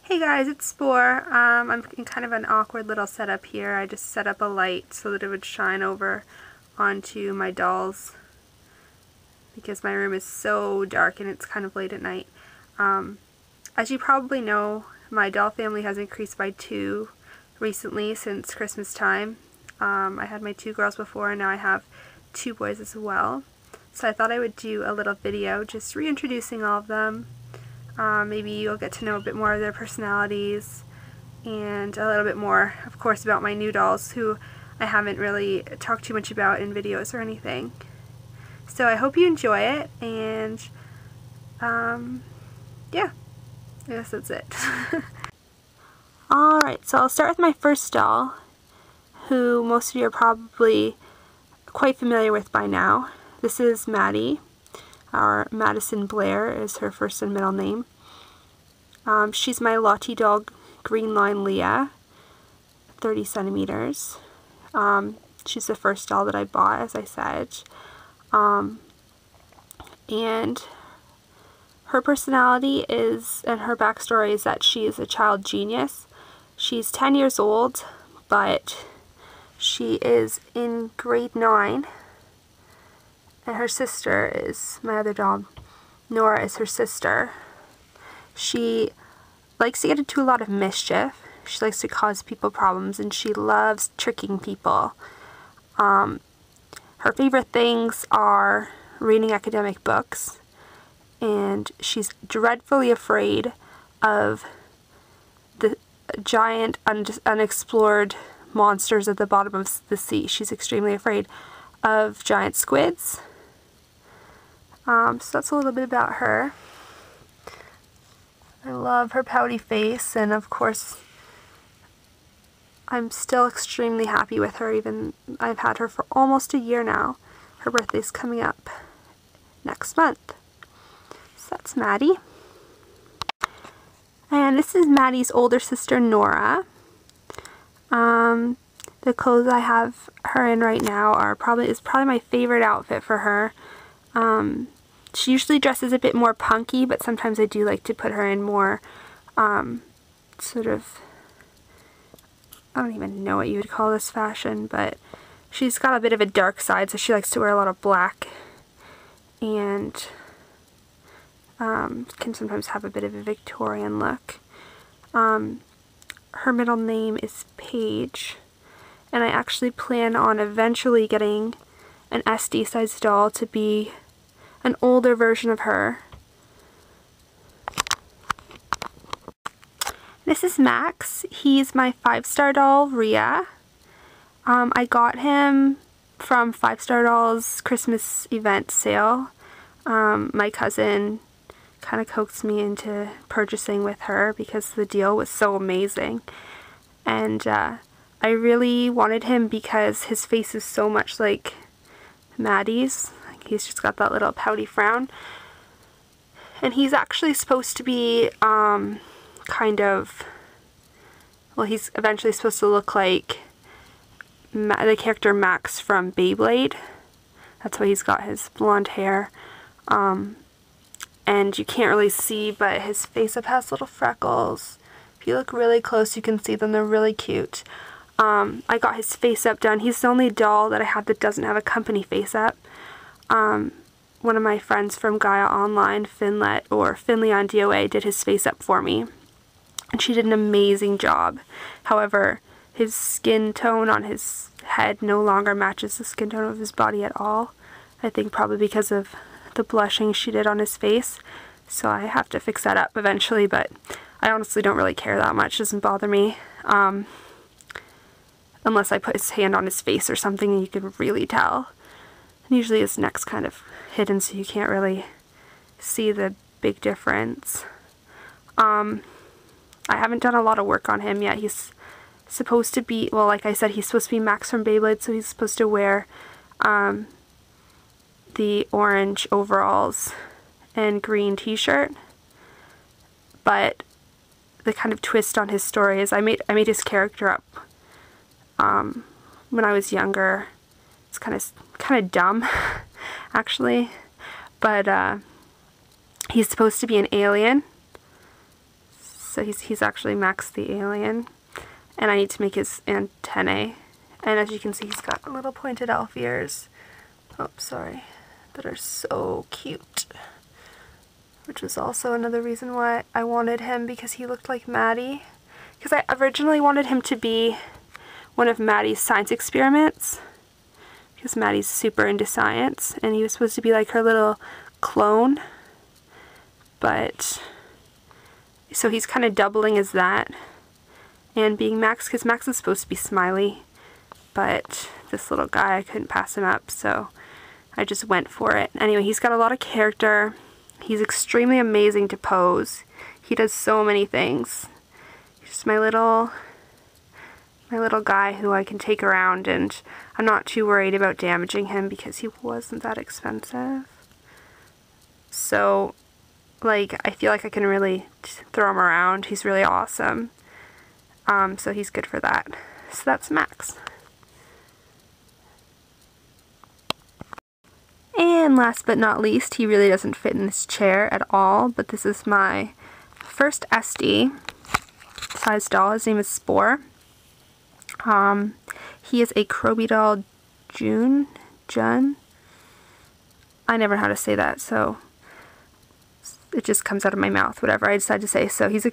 Hey guys, it's Spore. I'm in kind of an awkward little setup here. I just set up a light so that it would shine over onto my dolls because my room is so dark and it's kind of late at night. As you probably know, my doll family has increased by 2 recently since Christmas time. I had my 2 girls before and now I have 2 boys as well. So I thought I would do a little video just reintroducing all of them. Maybe you'll get to know a bit more of their personalities and a little bit more, of course, about my new dolls who I haven't really talked too much about in videos or anything. So I hope you enjoy it, and yeah, I guess that's it. Alright, so I'll start with my first doll, who most of you are probably quite familiar with by now. This is Maddy. Our Madison Blair is her first and middle name. She's my Lati doll, green line Leah, 30 centimeters. She's the first doll that I bought, as I said. And her personality is, and her backstory is that she is a child genius. She's 10 years old, but she is in grade 9. And her sister is, my other doll, Nora, is her sister. She likes to get into a lot of mischief. She likes to cause people problems, and she loves tricking people. Her favorite things are reading academic books, and she's dreadfully afraid of the giant, unexplored monsters at the bottom of the sea. She's extremely afraid of giant squids. So that's a little bit about her. I love her pouty face, and of course I'm still extremely happy with her. Even I've had her for almost a year now. Her birthday's coming up next month. So that's Maddy. And this is Maddy's older sister, Nora. The clothes I have her in right now is probably my favorite outfit for her. She usually dresses a bit more punky, but sometimes I do like to put her in more, sort of, I don't even know what you would call this fashion, but she's got a bit of a dark side, so she likes to wear a lot of black, and can sometimes have a bit of a Victorian look. Her middle name is Paige, and I actually plan on eventually getting an SD size doll to be an older version of her. This is Max. He's my 5-star doll, Rhea. I got him from 5-Star Dolls Christmas event sale. My cousin kind of coaxed me into purchasing with her because the deal was so amazing. And I really wanted him because his face is so much like Maddy's. He's just got that little pouty frown. And he's actually supposed to be kind of, well, he's eventually supposed to look like the character Max from Beyblade. That's why he's got his blonde hair. And you can't really see, but his face up has little freckles. If you look really close, you can see them. They're really cute. I got his face up done. He's the only doll that I have that doesn't have a company face up. One of my friends from Gaia Online, Finley on DOA, did his face up for me, and she did an amazing job. However, his skin tone on his head no longer matches the skin tone of his body at all. I think probably because of the blushing she did on his face, so I have to fix that up eventually, but I honestly don't really care that much. It doesn't bother me, unless I put his hand on his face or something and you can really tell. And usually his neck's kind of hidden, so you can't really see the big difference. I haven't done a lot of work on him yet. He's supposed to be, well, like I said, he's supposed to be Max from Beyblade, so he's supposed to wear the orange overalls and green t-shirt. But the kind of twist on his story is I made his character up when I was younger. It's kind of dumb, actually, but he's supposed to be an alien, So he's actually Max the alien. And I need to make his antennae. And as you can see, he's got little pointed elf ears. Oh, sorry. That are so cute. Which was also another reason why I wanted him, because he looked like Maddy. Because I originally wanted him to be one of Maddy's science experiments. Because Maddy's super into science. And he was supposed to be like her little clone. But so he's kind of doubling as that. And being Max, because Max is supposed to be smiley. But this little guy, I couldn't pass him up, so I just went for it. Anyway, he's got a lot of character. He's extremely amazing to pose. He does so many things. He's just my little guy who I can take around, and I'm not too worried about damaging him because he wasn't that expensive. So, like, I feel like I can really throw him around. He's really awesome. So he's good for that. So that's Max. And last but not least, he really doesn't fit in this chair at all, but this is my first SD size doll. His name is Spore. He is a Crobidoll Jun. I never know how to say that, so it just comes out of my mouth, whatever I decide to say. So he's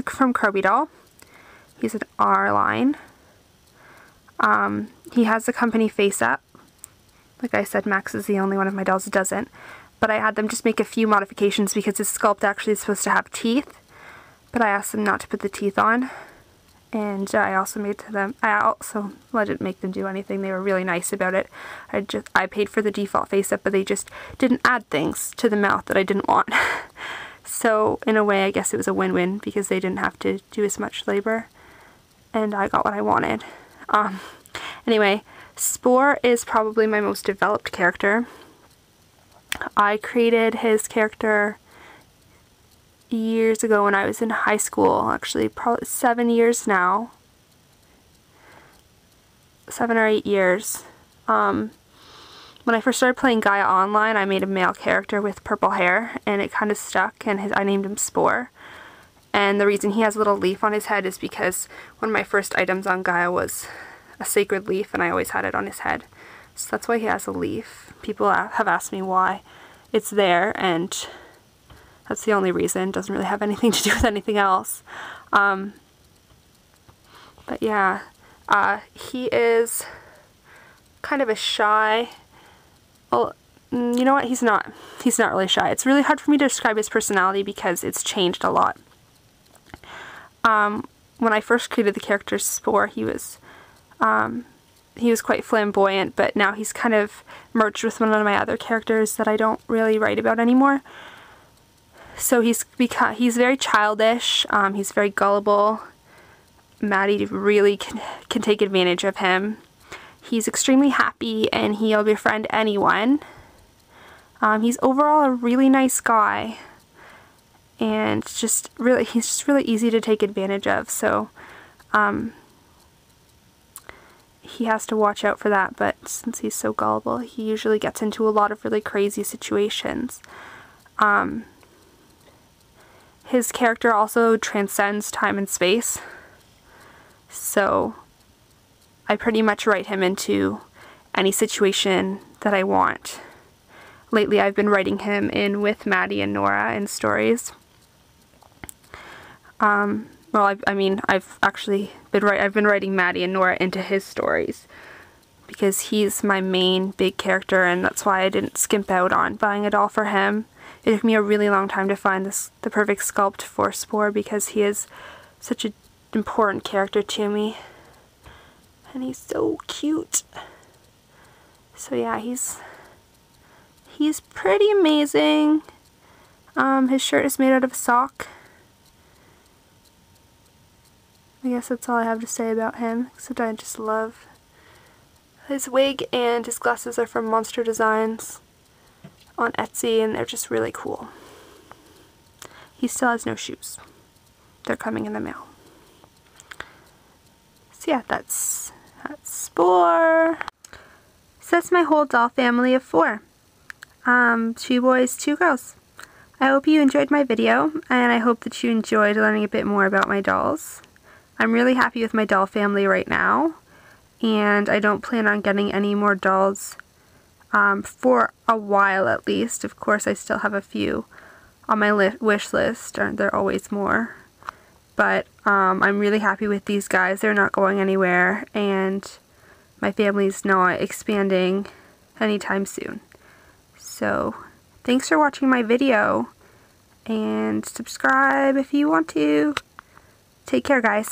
from Crobidoll. He's an R line. He has the company face up. Like I said, Max is the only one of my dolls that doesn't. But I had them just make a few modifications because his sculpt actually is supposed to have teeth. But I asked them not to put the teeth on. And I also I didn't make them do anything. They were really nice about it. I paid for the default face up, but they just didn't add things to the mouth that I didn't want. So in a way, I guess it was a win-win because they didn't have to do as much labor. And I got what I wanted. Anyway, Spore is probably my most developed character. I created his character years ago when I was in high school, actually probably 7 years now. 7 or 8 years. When I first started playing Gaia Online, I made a male character with purple hair, and it kind of stuck, and I named him Spore. And the reason he has a little leaf on his head is because one of my first items on Gaia was a sacred leaf, and I always had it on his head. So that's why he has a leaf. People have asked me why it's there, and that's the only reason. It doesn't really have anything to do with anything else. But yeah, he is kind of a shy, well, you know what, he's not really shy. It's really hard for me to describe his personality because it's changed a lot. When I first created the character Spore, he was quite flamboyant, but now he's kind of merged with one of my other characters that I don't really write about anymore. So he's very childish, he's very gullible. Maddy really can take advantage of him. He's extremely happy and he'll befriend anyone. He's overall a really nice guy. And he's just really easy to take advantage of, so he has to watch out for that, but since he's so gullible, he usually gets into a lot of really crazy situations. His character also transcends time and space, so I pretty much write him into any situation that I want. Lately I've been writing him in with Maddy and Nora in stories. Well, I've been writing Maddy and Nora into his stories because he's my main big character, and that's why I didn't skimp out on buying a doll for him. It took me a really long time to find the perfect sculpt for Spore because he is such an important character to me, and he's so cute. So yeah, he's pretty amazing. His shirt is made out of a sock. I guess that's all I have to say about him, except I just love his wig, and his glasses are from Monster Designs on Etsy, and they're just really cool. He still has no shoes. They're coming in the mail. So yeah, that's Spore. So that's my whole doll family of 4. 2 boys, 2 girls. I hope you enjoyed my video, and I hope that you enjoyed learning a bit more about my dolls. I'm really happy with my doll family right now, and I don't plan on getting any more dolls for a while at least. Of course, I still have a few on my wish list, and there are always more. But I'm really happy with these guys. They're not going anywhere, and my family's not expanding anytime soon. So, thanks for watching my video, and subscribe if you want to. Take care, guys.